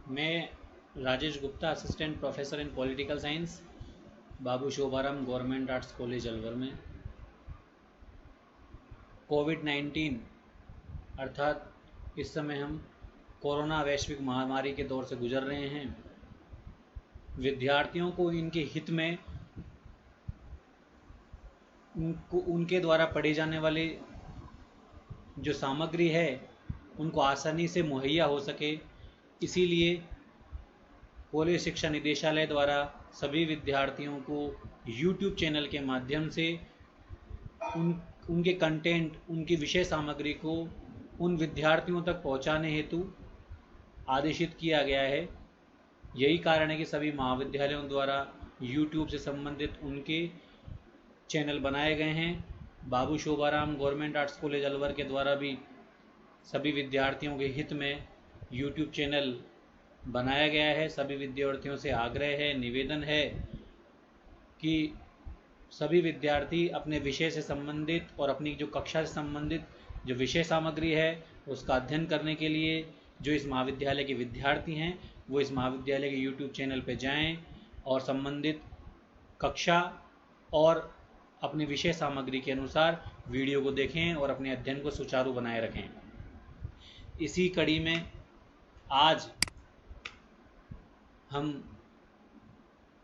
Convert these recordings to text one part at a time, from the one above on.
मैं Rajesh Gupta, assistant professor in political science, Babu Shobharam government arts college Alwar में। कोविड-19 अर्थात इस समय हम कोरोना वैश्विक महामारी के दौर से गुजर रहे हैं। विद्यार्थियों को इनके हित में उनके द्वारा पढ़े जाने वाले जो सामग्री है उनको आसानी से मुहैया हो सके, इसीलिए कॉलेज शिक्षा निदेशालय द्वारा सभी विद्यार्थियों को YouTube चैनल के माध्यम से उनके कंटेंट, उनकी विषय सामग्री को उन विद्यार्थियों तक पहुंचाने हेतु आदेशित किया गया है। यही कारण है कि सभी महाविद्यालयों द्वारा YouTube से संबंधित उनके चैनल बनाए गए हैं। Babu Shobharam government arts college Alwar के द्वारा भी सभी विद्यार्थियों के हित में YouTube चैनल बनाया गया है। सभी विद्यार्थियों से आग्रह है, निवेदन है कि सभी विद्यार्थी अपने विषय से संबंधित और अपनी जो कक्षा से संबंधित जो विषय सामग्री है उसका अध्ययन करने के लिए जो इस महाविद्यालय के विद्यार्थी हैं वो इस महाविद्यालय के YouTube चैनल पर जाएं और संबंधित कक्षा और अपने विषय सामग्री के अनुसार वीडियो को देखें और अपने अध्ययन को सुचारू बनाए रखें। इसी कड़ी में आज हम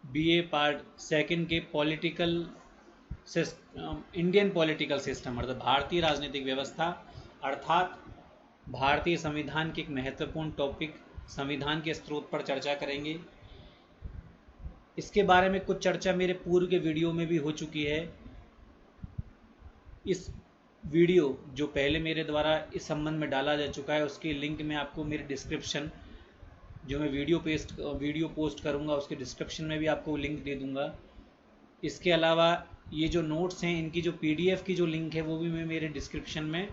BA पार्ट सेकंड के इंडियन पॉलिटिकल सिस्टम अर्थात भारतीय राजनीतिक व्यवस्था अर्थात भारतीय संविधान के एक महत्वपूर्ण टॉपिक संविधान के स्रोत पर चर्चा करेंगे। इसके बारे में कुछ चर्चा मेरे पूर्व के वीडियो में भी हो चुकी है। इस वीडियो जो पहले मेरे द्वारा इस संबंध में डाला जा चुका है उसकी लिंक मैं आपको मेरे डिस्क्रिप्शन जो मैं वीडियो पोस्ट करूंगा उसके डिस्क्रिप्शन में भी आपको लिंक दे दूंगा। इसके अलावा ये जो नोट्स हैं इनकी जो PDF की जो लिंक है वो भी मैं मेरे डिस्क्रिप्शन में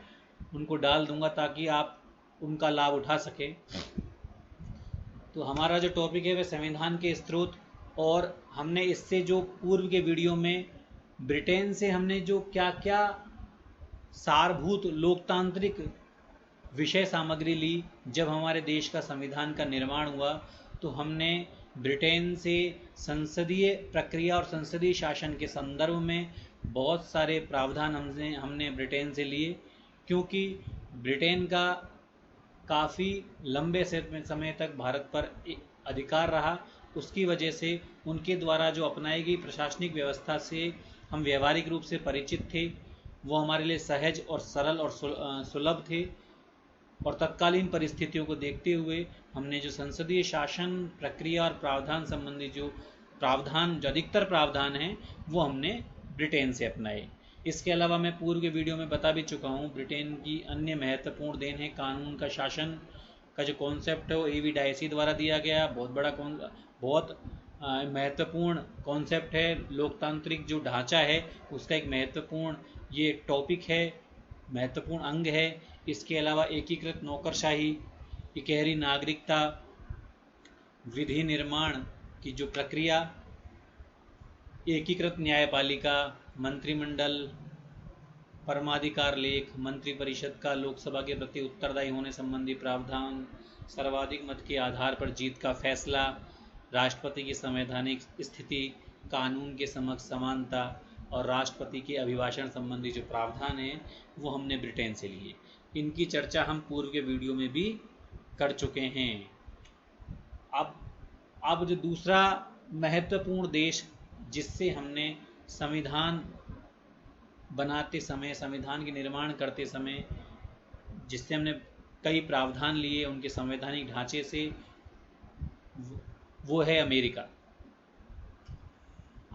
उनको डाल दूंगा ताकि आप उनका लाभ उठा सकें। तो हमारा जो टॉपिक है वह संविधान के स्रोत, और हमने इससे जो पूर्व के वीडियो में ब्रिटेन से हमने जो क्या क्या सारभूत लोकतांत्रिक विषय सामग्री ली जब हमारे देश का संविधान का निर्माण हुआ, तो हमने ब्रिटेन से संसदीय प्रक्रिया और संसदीय शासन के संदर्भ में बहुत सारे प्रावधान हमने ब्रिटेन से लिए, क्योंकि ब्रिटेन का काफ़ी लंबे समय तक भारत पर अधिकार रहा। उसकी वजह से उनके द्वारा जो अपनाई गई प्रशासनिक व्यवस्था से हम व्यवहारिक रूप से परिचित थे, वो हमारे लिए सहज और सरल और सुलभ थे। और तत्कालीन परिस्थितियों को देखते हुए हमने जो संसदीय शासन प्रक्रिया और प्रावधान संबंधी जो अधिकतर प्रावधान हैं वो हमने ब्रिटेन से अपनाए। इसके अलावा मैं पूर्व के वीडियो में बता भी चुका हूँ, ब्रिटेन की अन्य महत्वपूर्ण देन है कानून का शासन का जो कॉन्सेप्ट है वो A.V. डायसी द्वारा दिया गया। बहुत महत्वपूर्ण कॉन्सेप्ट है। लोकतांत्रिक जो ढांचा है उसका एक महत्वपूर्ण ये टॉपिक है, महत्वपूर्ण अंग है। इसके अलावा एकीकृत नौकरशाही, इकहरी नागरिकता, विधि निर्माण की जो प्रक्रिया, एकीकृत न्यायपालिका, मंत्रिमंडल, परमाधिकार लेख, मंत्रिपरिषद का लोकसभा के प्रति उत्तरदायी होने संबंधी प्रावधान, सर्वाधिक मत के आधार पर जीत का फैसला, राष्ट्रपति की संवैधानिक स्थिति, कानून के समक्ष समानता और राष्ट्रपति के अभिभाषण संबंधी जो प्रावधान है वो हमने ब्रिटेन से लिए। इनकी चर्चा हम पूर्व के वीडियो में भी कर चुके हैं। अब जो दूसरा महत्वपूर्ण देश जिससे हमने संविधान बनाते समय, संविधान के निर्माण करते समय जिससे हमने कई प्रावधान लिए उनके संवैधानिक ढांचे से, वो है अमेरिका।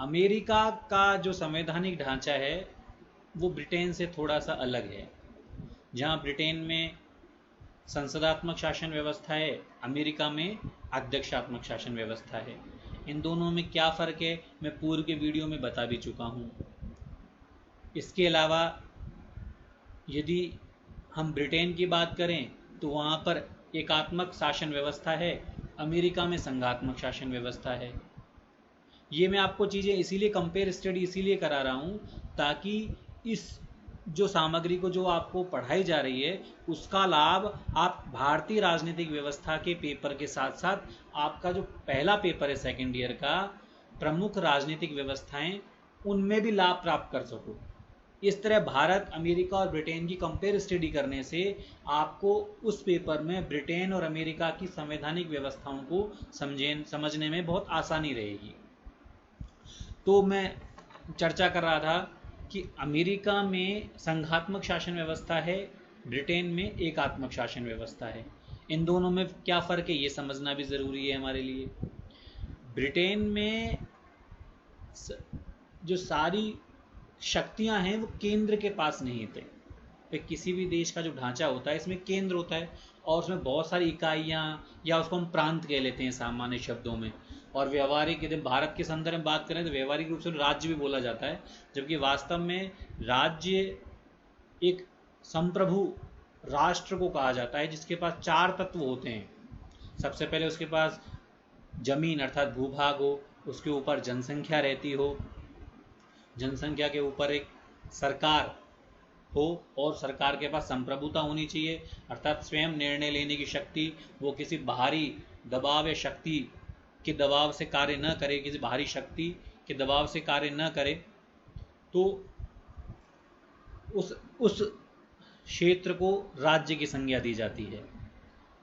अमेरिका का जो संवैधानिक ढांचा है वो ब्रिटेन से थोड़ा सा अलग है। जहाँ ब्रिटेन में संसदात्मक शासन व्यवस्था है, अमेरिका में अध्यक्षात्मक शासन व्यवस्था है। इन दोनों में क्या फ़र्क है मैं पूर्व के वीडियो में बता भी चुका हूँ। इसके अलावा यदि हम ब्रिटेन की बात करें तो वहाँ पर एकात्मक शासन व्यवस्था है, अमेरिका में संघात्मक शासन व्यवस्था है। ये मैं आपको चीज़ें इसीलिए कंपेयर स्टडी इसीलिए करा रहा हूँ ताकि इस जो सामग्री को जो आपको पढ़ाई जा रही है उसका लाभ आप भारतीय राजनीतिक व्यवस्था के पेपर के साथ साथ आपका जो पहला पेपर है सेकेंड ईयर का प्रमुख राजनीतिक व्यवस्थाएं, उनमें भी लाभ प्राप्त कर सको। इस तरह भारत, अमेरिका और ब्रिटेन की कंपेयर स्टडी करने से आपको उस पेपर में ब्रिटेन और अमेरिका की संवैधानिक व्यवस्थाओं को समझने में बहुत आसानी रहेगी। तो मैं चर्चा कर रहा था कि अमेरिका में संघात्मक शासन व्यवस्था है, ब्रिटेन में एकात्मक शासन व्यवस्था है। इन दोनों में क्या फ़र्क है ये समझना भी ज़रूरी है हमारे लिए। ब्रिटेन में जो सारी शक्तियां हैं वो केंद्र के पास नहीं थे। तो किसी भी देश का जो ढांचा होता है इसमें केंद्र होता है और उसमें बहुत सारी इकाइयां, या उसको हम प्रांत कह लेते हैं सामान्य शब्दों में। और व्यवहारिक, यदि भारत के संदर्भ में बात करें तो व्यवहारिक रूप से राज्य भी बोला जाता है, जबकि वास्तव में राज्य एक संप्रभु राष्ट्र को कहा जाता है जिसके पास 4 तत्व होते हैं। सबसे पहले उसके पास जमीन अर्थात भूभाग हो, उसके ऊपर जनसंख्या रहती हो, जनसंख्या के ऊपर एक सरकार हो और सरकार के पास संप्रभुता होनी चाहिए अर्थात स्वयं निर्णय लेने की शक्ति, वो किसी बाहरी दबाव या शक्ति के दबाव से कार्य न करे, किसी बाहरी शक्ति के दबाव से कार्य न करे। तो उस क्षेत्र को राज्य की संज्ञा दी जाती है।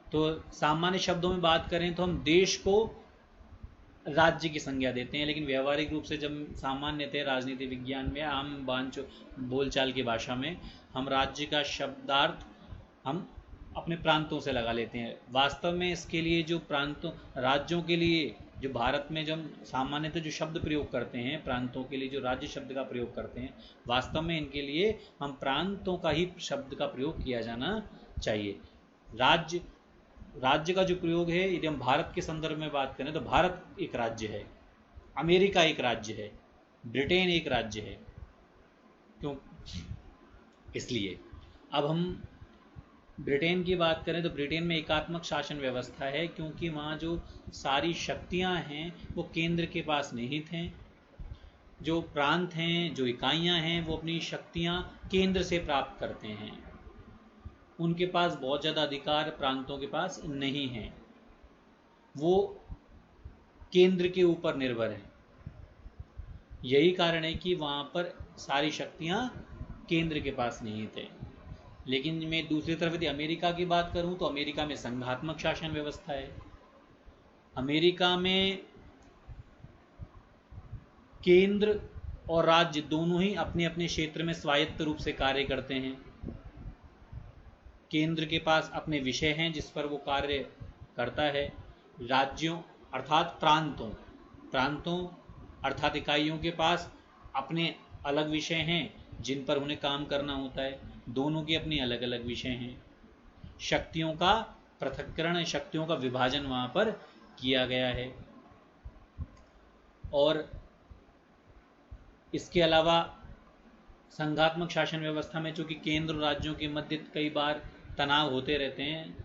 तो सामान्य शब्दों में बात करें तो हम देश को राज्य की संज्ञा देते हैं, लेकिन व्यवहारिक रूप से जब सामान्यतः राजनीति विज्ञान में आम बोलचाल की भाषा में हम राज्य का शब्दार्थ हम अपने प्रांतों से लगा लेते हैं। वास्तव में इसके लिए जो प्रांतों, राज्यों के लिए जो भारत में जो हम सामान्यतः जो शब्द प्रयोग करते हैं, प्रांतों के लिए जो राज्य शब्द का प्रयोग करते हैं, वास्तव में इनके लिए हम प्रांतों का ही शब्द का प्रयोग किया जाना चाहिए। राज्य का जो प्रयोग है, यदि हम भारत के संदर्भ में बात करें तो भारत एक राज्य है, अमेरिका एक राज्य है, ब्रिटेन एक राज्य है। क्यों? इसलिए अब हम ब्रिटेन की बात करें तो ब्रिटेन में एकात्मक शासन व्यवस्था है, क्योंकि वहाँ जो सारी शक्तियाँ हैं वो केंद्र के पास निहित हैं। जो प्रांत हैं, जो इकाइयाँ हैं, वो अपनी शक्तियाँ केंद्र से प्राप्त करते हैं। उनके पास बहुत ज़्यादा अधिकार प्रांतों के पास नहीं है, वो केंद्र के ऊपर निर्भर है। यही कारण है कि वहाँ पर सारी शक्तियाँ केंद्र के पास नहीं थे। लेकिन मैं दूसरी तरफ यदि अमेरिका की बात करूँ तो अमेरिका में संघात्मक शासन व्यवस्था है। अमेरिका में केंद्र और राज्य दोनों ही अपने अपने क्षेत्र में स्वायत्त रूप से कार्य करते हैं। केंद्र के पास अपने विषय हैं जिस पर वो कार्य करता है। राज्यों अर्थात प्रांतों अर्थात इकाइयों के पास अपने अलग विषय हैं जिन पर उन्हें काम करना होता है। दोनों के अपने अलग अलग विषय हैं। शक्तियों का पृथक्करण, शक्तियों का विभाजन वहाँ पर किया गया है। और इसके अलावा संघात्मक शासन व्यवस्था में चूंकि केंद्र और राज्यों के मध्य कई बार तनाव होते रहते हैं,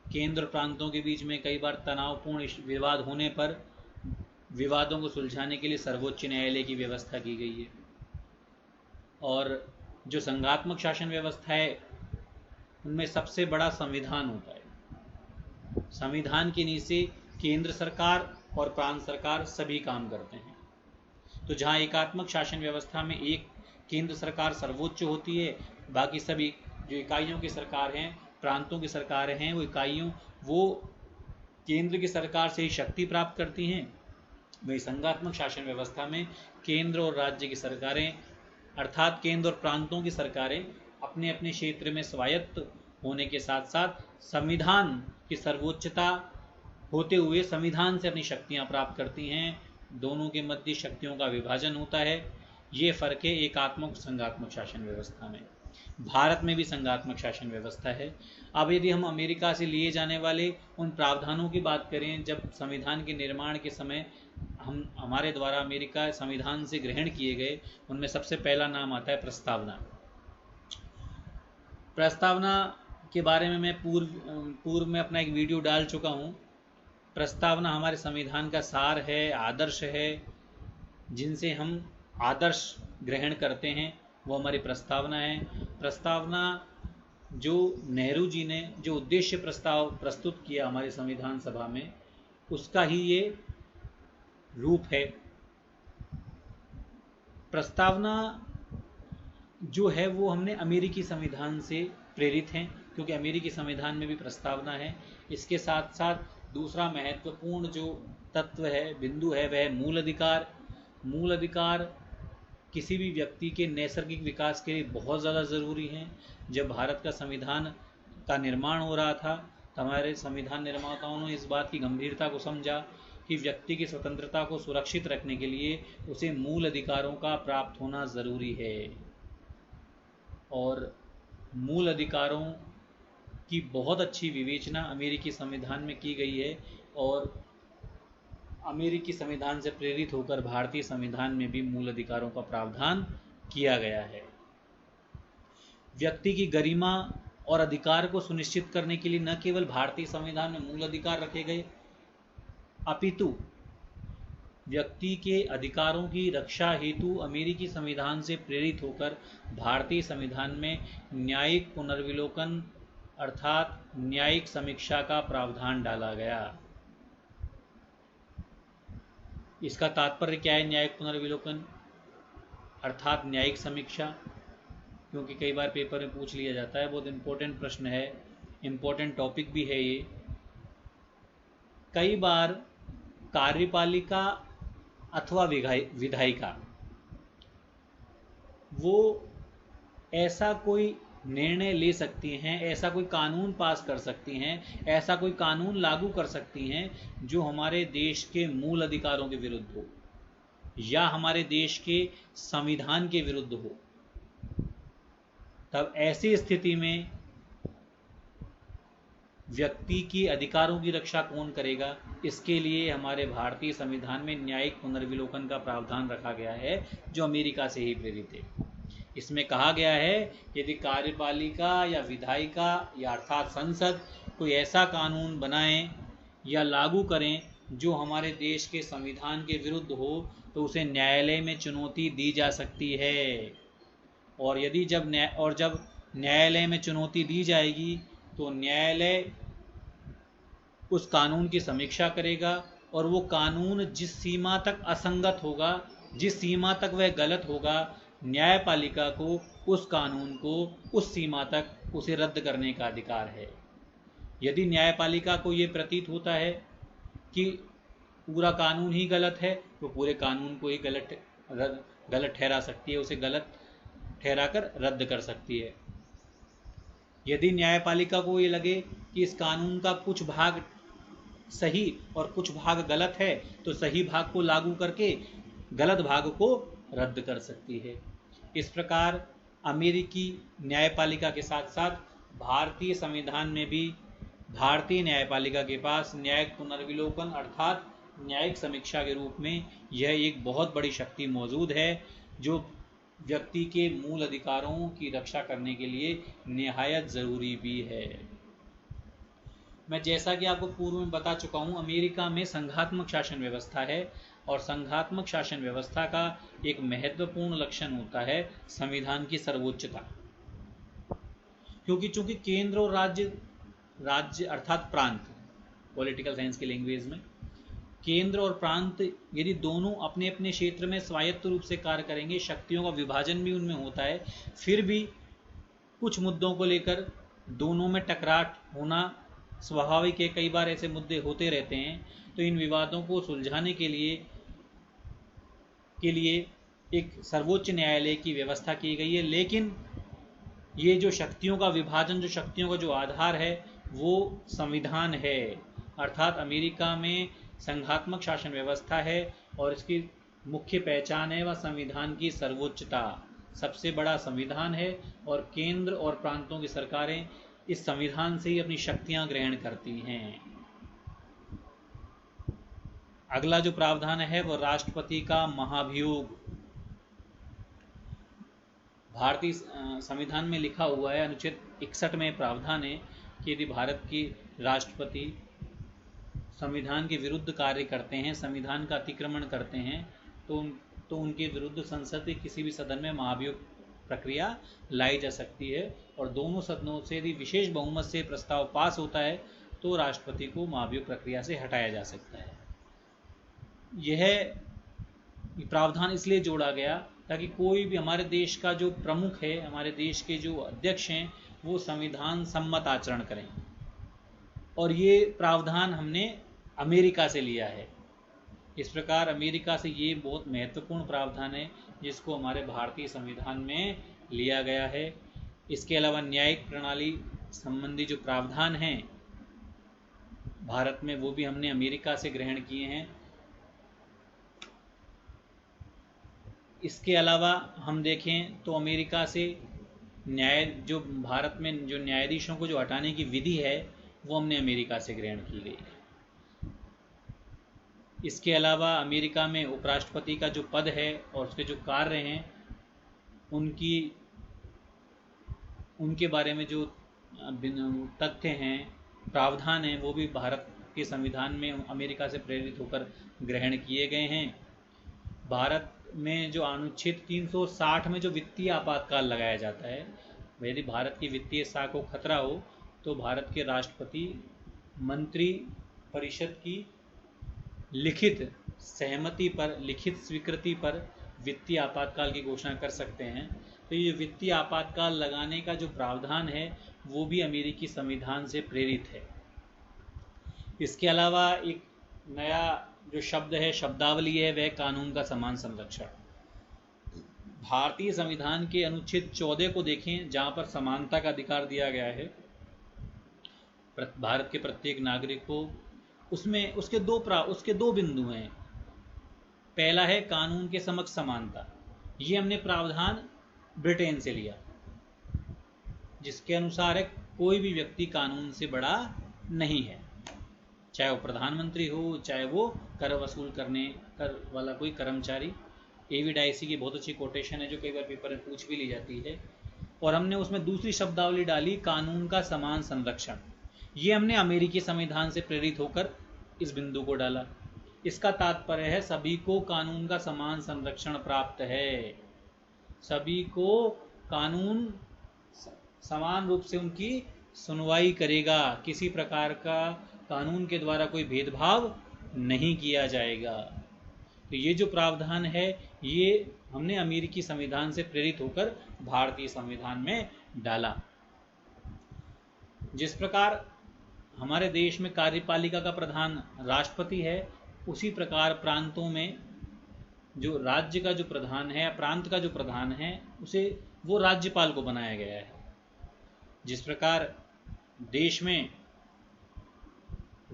केंद्र प्रांतों के बीच में कई बार तनावपूर्ण विवाद होने पर विवादों को सुलझाने के लिए सर्वोच्च न्यायालय की व्यवस्था की गई है। और जो संघात्मक शासन व्यवस्था है उनमें सबसे बड़ा संविधान होता है। संविधान के नीचे केंद्र सरकार और प्रांत सरकार सभी काम करते हैं। तो जहाँ एकात्मक शासन व्यवस्था में एक केंद्र सरकार सर्वोच्च होती है, बाकी सभी जो इकाइयों की सरकार हैं, प्रांतों की सरकारें हैं, वो केंद्र की सरकार से ही शक्ति प्राप्त करती हैं। वही संघात्मक शासन व्यवस्था में केंद्र और राज्य की सरकारें अर्थात केंद्र और प्रांतों की सरकारें अपने अपने क्षेत्र में स्वायत्त होने के साथ साथ संविधान की सर्वोच्चता होते हुए संविधान से अपनी शक्तियां प्राप्त करती हैं। दोनों के मध्य शक्तियों का विभाजन होता है। ये फर्क है एकात्मक संघात्मक शासन व्यवस्था में। भारत में भी संघात्मक शासन व्यवस्था है। अब यदि हम अमेरिका से लिए जाने वाले उन प्रावधानों की बात करें, जब संविधान के निर्माण के समय हमारे द्वारा अमेरिका संविधान से ग्रहण किए गए, उनमें सबसे पहला नाम आता है प्रस्तावना। प्रस्तावना के बारे में मैं पूर्व में अपना एक वीडियो डाल चुका हूँ। प्रस्तावना हमारे संविधान का सार है, आदर्श है, जिनसे हम आदर्श ग्रहण करते हैं वो हमारी प्रस्तावना है। प्रस्तावना जो नेहरू जी ने जो उद्देश्य प्रस्ताव प्रस्तुत किया हमारी संविधान सभा में, उसका ही ये रूप है। प्रस्तावना जो है वो हमने अमेरिकी संविधान से प्रेरित हैं, क्योंकि अमेरिकी संविधान में भी प्रस्तावना है। इसके साथ साथ दूसरा महत्वपूर्ण जो तत्व है, बिंदु है, वह मूल अधिकार। मूल अधिकार किसी भी व्यक्ति के नैसर्गिक विकास के लिए बहुत ज़्यादा ज़रूरी हैं। जब भारत का संविधान का निर्माण हो रहा था तो हमारे संविधान निर्माताओं ने इस बात की गंभीरता को समझा कि व्यक्ति की स्वतंत्रता को सुरक्षित रखने के लिए उसे मूल अधिकारों का प्राप्त होना ज़रूरी है। और मूल अधिकारों की बहुत अच्छी विवेचना अमेरिकी संविधान में की गई है, और अमेरिकी संविधान से प्रेरित होकर भारतीय संविधान में भी मूल अधिकारों का प्रावधान किया गया है। व्यक्ति की गरिमा और अधिकार को सुनिश्चित करने के लिए न केवल भारतीय संविधान में मूल अधिकार रखे गए, अपितु व्यक्ति के अधिकारों की रक्षा हेतु अमेरिकी संविधान से प्रेरित होकर भारतीय संविधान में न्यायिक पुनर्विलोकन अर्थात न्यायिक समीक्षा का प्रावधान डाला गया। इसका तात्पर्य क्या है न्यायिक पुनर्विलोकन अर्थात न्यायिक समीक्षा? क्योंकि कई बार पेपर में पूछ लिया जाता है, बहुत इम्पोर्टेंट प्रश्न है, इम्पोर्टेंट टॉपिक भी है ये। कई बार कार्यपालिका अथवा विधायिका वो ऐसा कोई निर्णय ले सकती हैं, ऐसा कोई कानून पास कर सकती हैं, ऐसा कोई कानून लागू कर सकती हैं जो हमारे देश के मूल अधिकारों के विरुद्ध हो या हमारे देश के संविधान के विरुद्ध हो। तब ऐसी स्थिति में व्यक्ति के अधिकारों की रक्षा कौन करेगा? इसके लिए हमारे भारतीय संविधान में न्यायिक पुनर्विलोकन का प्रावधान रखा गया है, जो अमेरिका से ही प्रेरित है। इसमें कहा गया है यदि कार्यपालिका या विधायिका या अर्थात संसद कोई ऐसा कानून बनाएं या लागू करें जो हमारे देश के संविधान के विरुद्ध हो, तो उसे न्यायालय में चुनौती दी जा सकती है। और यदि जब न्यायालय में चुनौती दी जाएगी तो न्यायालय उस कानून की समीक्षा करेगा, और वो कानून जिस सीमा तक असंगत होगा, जिस सीमा तक वह गलत होगा, न्यायपालिका को उस कानून को उस सीमा तक उसे रद्द करने का अधिकार है। यदि न्यायपालिका को ये प्रतीत होता है कि पूरा कानून ही गलत है, तो पूरे कानून को ही गलत ठहरा सकती है, उसे गलत ठहराकर रद्द कर सकती है। यदि न्यायपालिका को ये लगे कि इस कानून का कुछ भाग सही और कुछ भाग गलत है, तो सही भाग को लागू करके गलत भाग को रद्द कर सकती है। इस प्रकार अमेरिकी न्यायपालिका के साथ साथ भारतीय संविधान में भी भारतीय न्यायपालिका के पास न्यायिक पुनर्विलोकन अर्थात न्यायिक समीक्षा के रूप में यह एक बहुत बड़ी शक्ति मौजूद है, जो व्यक्ति के मूल अधिकारों की रक्षा करने के लिए निहायत ज़रूरी भी है। मैं जैसा कि आपको पूर्व में बता चुका हूँ, अमेरिका में संघात्मक शासन व्यवस्था है, और संघात्मक शासन व्यवस्था का एक महत्वपूर्ण लक्षण होता है संविधान की सर्वोच्चता। क्योंकि चूंकि केंद्र और राज्य अर्थात प्रांत, पॉलिटिकल साइंस की लैंग्वेज में, केंद्र और प्रांत यदि दोनों अपने अपने क्षेत्र में स्वायत्त रूप से कार्य करेंगे, शक्तियों का विभाजन भी उनमें होता है, फिर भी कुछ मुद्दों को लेकर दोनों में टकराट होना स्वाभाविक है। कई बार ऐसे मुद्दे होते रहते हैं। तो इन विवादों को सुलझाने के लिए एक सर्वोच्च न्यायालय की व्यवस्था की गई है। लेकिन ये जो शक्तियों का विभाजन, जो शक्तियों का जो आधार है, वो संविधान है। अर्थात अमेरिका में संघात्मक शासन व्यवस्था है, और इसकी मुख्य पहचान है वह संविधान की सर्वोच्चता। सबसे बड़ा संविधान है, और केंद्र और प्रांतों की सरकारें इस संविधान से ही अपनी शक्तियां ग्रहण करती हैं। अगला जो प्रावधान है वह राष्ट्रपति का महाभियोग। भारतीय संविधान में लिखा हुआ है, अनुच्छेद 61 में प्रावधान है कि यदि भारत के राष्ट्रपति संविधान के विरुद्ध कार्य करते हैं, संविधान का अतिक्रमण करते हैं, तो उनके विरुद्ध संसद के किसी भी सदन में महाभियोग प्रक्रिया लाई जा सकती है, और दोनों सदनों से यदि विशेष बहुमत से प्रस्ताव पास होता है तो राष्ट्रपति को महाभियोग प्रक्रिया से हटाया जा सकता है। यह प्रावधान इसलिए जोड़ा गया ताकि कोई भी हमारे देश का जो प्रमुख है, हमारे देश के जो अध्यक्ष हैं, वो संविधान सम्मत आचरण करें। और ये प्रावधान हमने अमेरिका से लिया है। इस प्रकार अमेरिका से ये बहुत महत्वपूर्ण प्रावधान है जिसको हमारे भारतीय संविधान में लिया गया है। इसके अलावा न्यायिक प्रणाली संबंधी जो प्रावधान हैं भारत में, वो भी हमने अमेरिका से ग्रहण किए हैं। इसके अलावा हम देखें तो अमेरिका से जो भारत में जो न्यायाधीशों को जो हटाने की विधि है वो हमने अमेरिका से ग्रहण की गई है। इसके अलावा अमेरिका में उपराष्ट्रपति का जो पद है और उसके जो कार्य हैं उनके बारे में जो तथ्य हैं, प्रावधान हैं, वो भी भारत के संविधान में अमेरिका से प्रेरित होकर ग्रहण किए गए हैं। भारत में जो अनुच्छेद 360 में जो वित्तीय आपातकाल लगाया जाता है, यदि भारत की वित्तीय साख को खतरा हो तो भारत के राष्ट्रपति मंत्री परिषद की लिखित सहमति पर, लिखित स्वीकृति पर वित्तीय आपातकाल की घोषणा कर सकते हैं। तो ये वित्तीय आपातकाल लगाने का जो प्रावधान है वो भी अमेरिकी संविधान से प्रेरित है। इसके अलावा एक नया जो शब्द है, शब्दावली है, वह कानून का समान संरक्षण। भारतीय संविधान के अनुच्छेद 14 को देखें, जहां पर समानता का अधिकार दिया गया है भारत के प्रत्येक नागरिक को। उसमें उसके दो बिंदु हैं। पहला है कानून के समक्ष समानता। ये हमने प्रावधान ब्रिटेन से लिया, जिसके अनुसार है कोई भी व्यक्ति कानून से बड़ा नहीं है, चाहे वो प्रधानमंत्री हो, चाहे वो कर वाला कोई कर्मचारी। एविडाइसी की बहुत अच्छी कोटेशन है जो कई बार पेपर में पूछ भी ली जाती है। और हमने उसमें दूसरी शब्दावली डाली, कानून का समान संरक्षण। ये हमने अमेरिकी संविधान से प्रेरित होकर इस बिंदु को डाला। इसका तात्पर्य है सभी को कानून का समान संरक्षण प्राप्त है, सभी को कानून समान रूप से उनकी सुनवाई करेगा, किसी प्रकार का कानून के द्वारा कोई भेदभाव नहीं किया जाएगा। तो ये जो प्रावधान है ये हमने अमेरिकी संविधान से प्रेरित होकर भारतीय संविधान में डाला। जिस प्रकार हमारे देश में कार्यपालिका का प्रधान राष्ट्रपति है, उसी प्रकार प्रांतों में जो राज्य का जो प्रधान है, प्रांत का जो प्रधान है, उसे वो राज्यपाल को बनाया गया है। जिस प्रकार देश में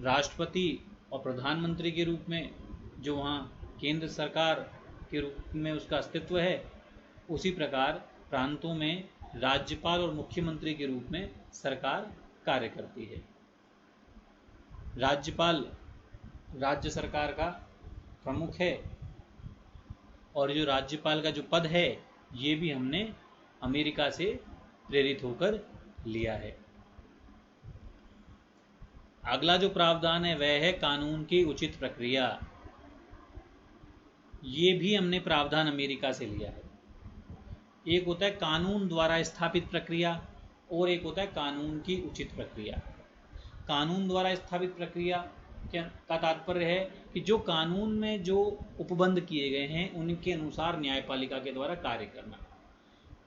राष्ट्रपति और प्रधानमंत्री के रूप में जो वहाँ केंद्र सरकार के रूप में उसका अस्तित्व है, उसी प्रकार प्रांतों में राज्यपाल और मुख्यमंत्री के रूप में सरकार कार्य करती है। राज्यपाल राज्य सरकार का प्रमुख है और जो राज्यपाल का जो पद है ये भी हमने अमेरिका से प्रेरित होकर लिया है। अगला जो प्रावधान है वह है कानून की उचित प्रक्रिया। ये भी हमने प्रावधान अमेरिका से लिया है। एक होता है कानून द्वारा स्थापित प्रक्रिया और एक होता है कानून की उचित प्रक्रिया। कानून द्वारा स्थापित प्रक्रिया का तात्पर्य है कि जो कानून में जो उपबंध किए गए हैं उनके अनुसार न्यायपालिका के द्वारा कार्य करना।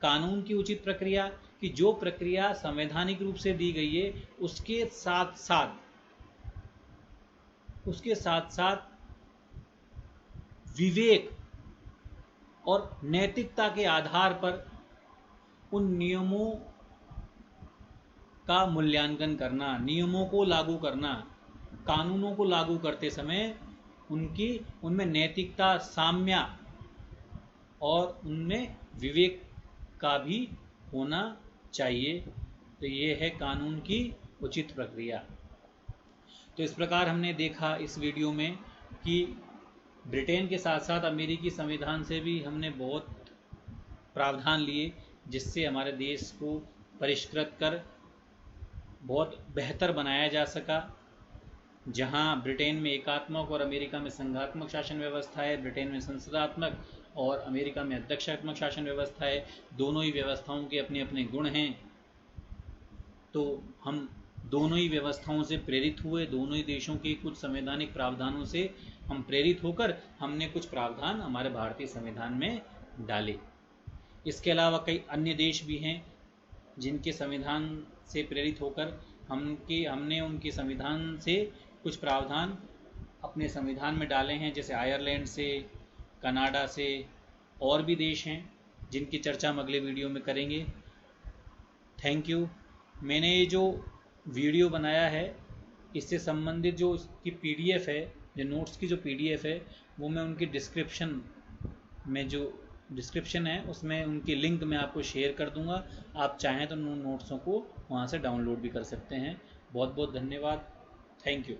कानून की उचित प्रक्रिया कि जो प्रक्रिया संवैधानिक रूप से दी गई है उसके साथ साथ विवेक और नैतिकता के आधार पर उन नियमों का मूल्यांकन करना, नियमों को लागू करना, कानूनों को लागू करते समय उनमें नैतिकता, साम्य और उनमें विवेक का भी होना चाहिए। तो ये है कानून की उचित प्रक्रिया। तो इस प्रकार हमने देखा इस वीडियो में कि ब्रिटेन के साथ साथ अमेरिकी संविधान से भी हमने बहुत प्रावधान लिए, जिससे हमारे देश को परिष्कृत कर बहुत बेहतर बनाया जा सका। जहां ब्रिटेन में एकात्मक और अमेरिका में संघात्मक शासन व्यवस्था है, ब्रिटेन में संसदात्मक और अमेरिका में अध्यक्षात्मक शासन व्यवस्था है। दोनों ही व्यवस्थाओं के अपने अपने गुण हैं। तो हम दोनों ही व्यवस्थाओं से प्रेरित हुए, दोनों ही देशों के कुछ संवैधानिक प्रावधानों से हम प्रेरित होकर हमने कुछ प्रावधान हमारे भारतीय संविधान में डाले। इसके अलावा कई अन्य देश भी हैं जिनके संविधान से प्रेरित होकर हमने उनके संविधान से कुछ प्रावधान अपने संविधान में डाले हैं, जैसे आयरलैंड से, कनाडा से, और भी देश हैं जिनकी चर्चा हम अगले वीडियो में करेंगे। Thank you. मैंने ये जो वीडियो बनाया है इससे संबंधित जो उसकी पीडीएफ है, जो नोट्स की जो पीडीएफ है, वो मैं उनकी डिस्क्रिप्शन में, जो डिस्क्रिप्शन है उसमें उनकी लिंक मैं आपको शेयर कर दूंगा। आप चाहें तो उन नोट्सों को वहाँ से डाउनलोड भी कर सकते हैं। बहुत बहुत धन्यवाद। Thank you.